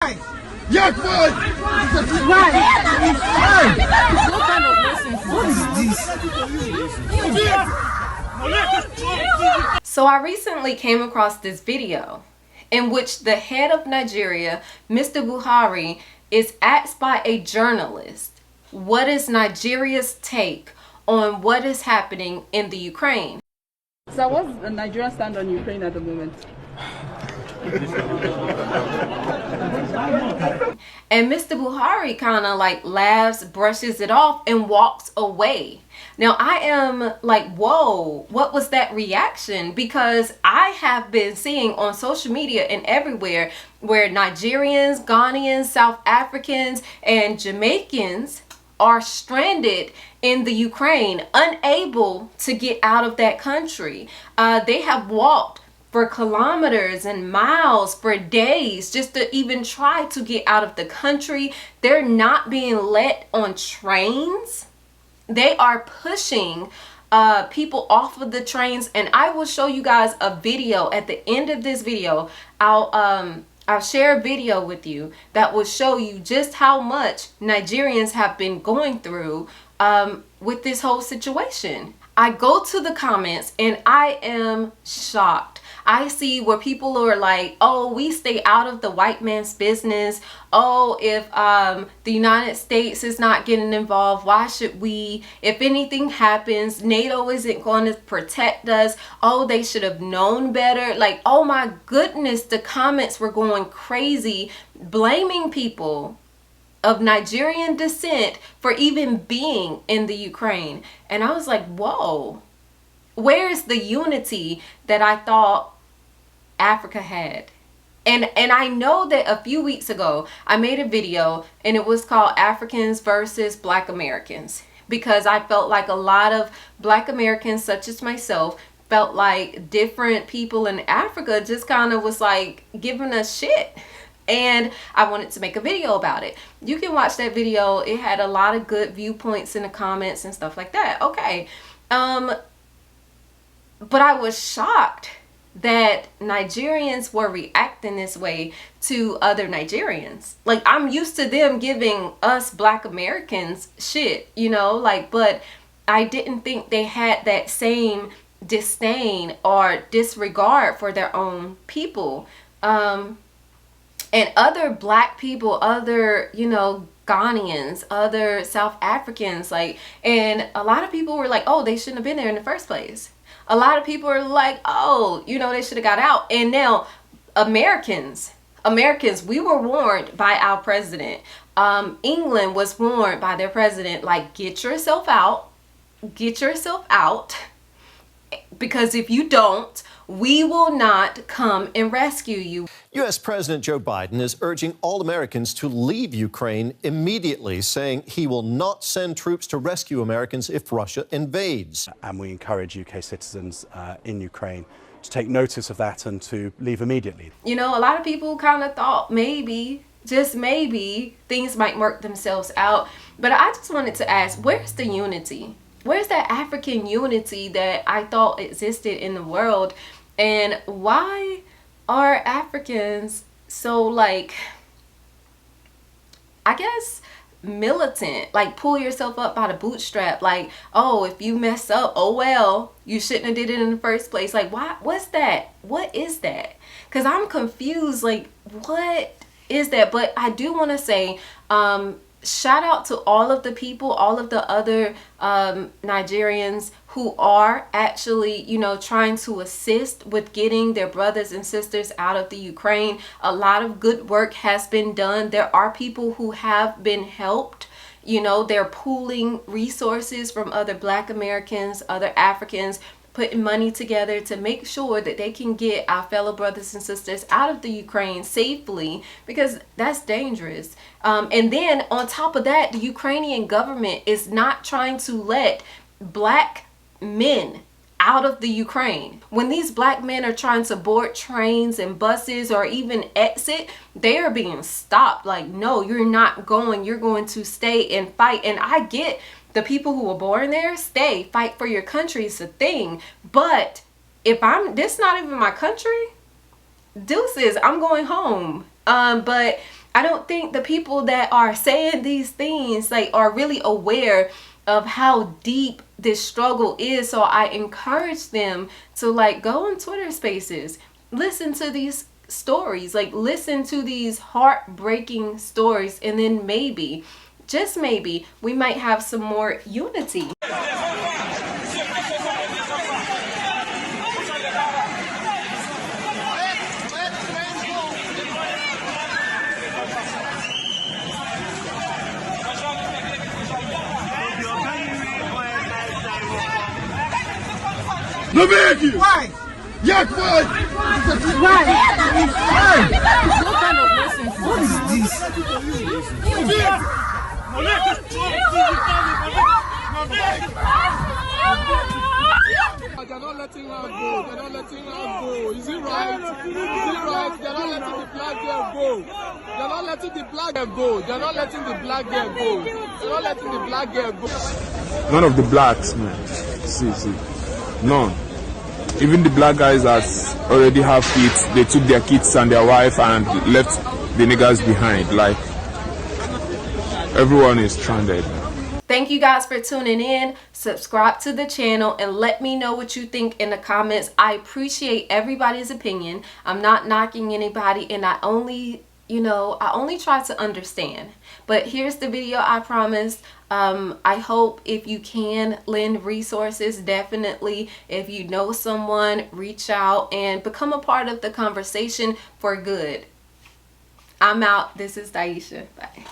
Yes, boy! What kind of nonsense? What is this? So I recently came across this video in which the head of Nigeria, Mr. Buhari, is asked by a journalist, what is Nigeria's take on what is happening in the Ukraine? So what's the Nigerian stand on Ukraine at the moment? And Mr. Buhari kind of like laughs, brushes it off, and walks away. Now I am like, whoa, what was that reaction? Because I have been seeing on social media and everywhere where Nigerians, Ghanaians, South Africans, and Jamaicans are stranded in the Ukraine, unable to get out of that country. They have walked for kilometers and miles for days just to even try to get out of the country. They're not being let on trains. They are pushing people off of the trains, and I will show you guys a video at the end of this video. I'll share a video with you that will show you just how much Nigerians have been going through with this whole situation. I go to the comments and I am shocked. I see where people are like, oh, we stay out of the white man's business. Oh, if the United States is not getting involved, why should we? If anything happens, NATO isn't going to protect us. Oh, they should have known better. Like, oh my goodness, the comments were going crazy, blaming people of Nigerian descent for even being in the Ukraine. And I was like, whoa, where's the unity that I thought Africa had? And I know that a few weeks ago I made a video and it was called Africans versus Black Americans, because I felt like a lot of Black Americans, such as myself, felt like different people in Africa just kind of was like giving us shit. And I wanted to make a video about it. You can watch that video. It had a lot of good viewpoints in the comments and stuff like that. Okay. But I was shocked that Nigerians were reacting this way to other Nigerians. Like, I'm used to them giving us Black Americans shit, you know, like, but I didn't think they had that same disdain or disregard for their own people. And other Black people, other, you know, Ghanaians, other South Africans, like, and a lot of people were like, oh, they shouldn't have been there in the first place. A lot of people are like, oh, you know, they should have got out. And now Americans, we were warned by our president. England was warned by their president, like, get yourself out, because if you don't, we will not come and rescue you. U.S. President Joe Biden is urging all Americans to leave Ukraine immediately, saying he will not send troops to rescue Americans if Russia invades. And we encourage UK citizens in Ukraine to take notice of that and to leave immediately. You know, a lot of people kind of thought maybe, just maybe, things might work themselves out. But I just wanted to ask, where's the unity? Where's that African unity that I thought existed in the world? And why are Africans so, like, I guess, militant? Like, pull yourself up by the bootstrap. Like, oh, if you mess up, oh well, you shouldn't have did it in the first place. Like, why? What's that? What is that? Because I'm confused. Like, what is that? But I do want to say, shout out to all of the people, all of the other Nigerians who are actually, you know, trying to assist with getting their brothers and sisters out of the Ukraine. A lot of good work has been done. There are people who have been helped. You know, they're pooling resources from other Black Americans, other Africans, putting money together to make sure that they can get our fellow brothers and sisters out of the Ukraine safely, because that's dangerous. And then on top of that, the Ukrainian government is not trying to let Black men out of the Ukraine. When these Black men are trying to board trains and buses or even exit, they are being stopped. Like, no, you're not going. You're going to stay and fight. And I get the people who were born there, stay, fight for your country is a thing. But if this not even my country, deuces, I'm going home. But I don't think the people that are saying these things like are really aware of how deep this struggle is. So I encourage them to like go on Twitter Spaces, listen to these stories, like listen to these heartbreaking stories, and then maybe, just maybe, we might have some more unity. No biggie! Why? Yak why? Why? What kind of nonsense? What is this? They're not letting her go. They're not letting her go. Is it right? Is it right? They're not letting the black girl go. They're not letting the black girl go. They're not letting the black girl go. They're not letting the black girl go. None of the blacks, man. See. None. Even the black guys that already have kids, they took their kids and their wife and left the niggas behind. Like, everyone is stranded. Thank you guys for tuning in. Subscribe to the channel and let me know what you think in the comments. I appreciate everybody's opinion. I'm not knocking anybody, and I only try to understand. But here's the video I promised. I hope if you can lend resources, definitely. If you know someone, reach out and become a part of the conversation for good. I'm out. This is Daisha. Bye.